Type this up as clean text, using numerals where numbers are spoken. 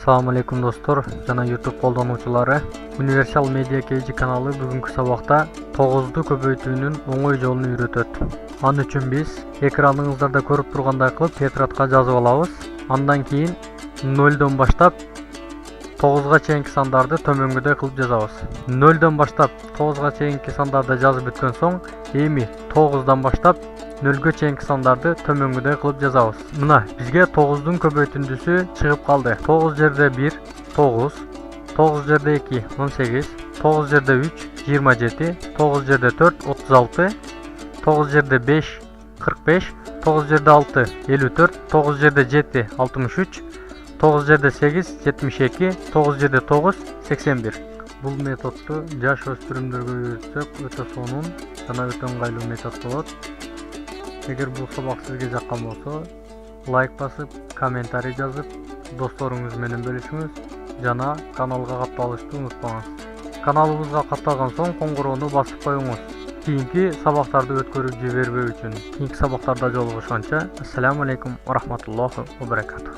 Assalamu alaikum достор жана YouTube колдонуучулары. Universal Media KG каналы бүгүнкү сабакта 9ду көбөйтүүнүн оңой жолун үйрөтөт. Ал үчүн биз экраныңыздарда көрүп тургандай кылып тетрадка жазып алабыз. Андан кийин 0дон баштап 9га чейинки сандарды төмөнгөдөй кылып жазабыз. 0дон баштап 9га чейинки сандарды жазып бүткөн соң, эми 9дан баштап 0ге чейинки сандарды төмөнгөдөй кылып жазабыз. Мына бизге 9дун көбөйтүндүсү чыгып калды. 9 жерде 1 9, 9 жерде 2 18, 9 жерде 3 27, 9 жерде 4 36, 9 жерде 5 45, 9 жерде 6 54, 9 жерде 7 63, 9 жерде 8 72, 9 жерде 9 81. Бул методду жаш өспүрүмдөргө үйрөтсөк өтө сонун жана өтө ыңгайлуу метод болот. Эгер бул сабак сизге жаккан болсо, лайк басып, комментарий жазып, досторуңуз менен бөлүшүңүз жана каналга катталышты унутпаңыз. Каналыбызга катталган соң коңгуроону басып коюңуз. Кийинки сабактарды өткөрүп жибербөө үчүн. Кийинки сабактарда жолугушканча, ассаламу алейкум ва рахматуллахи ва баракатух.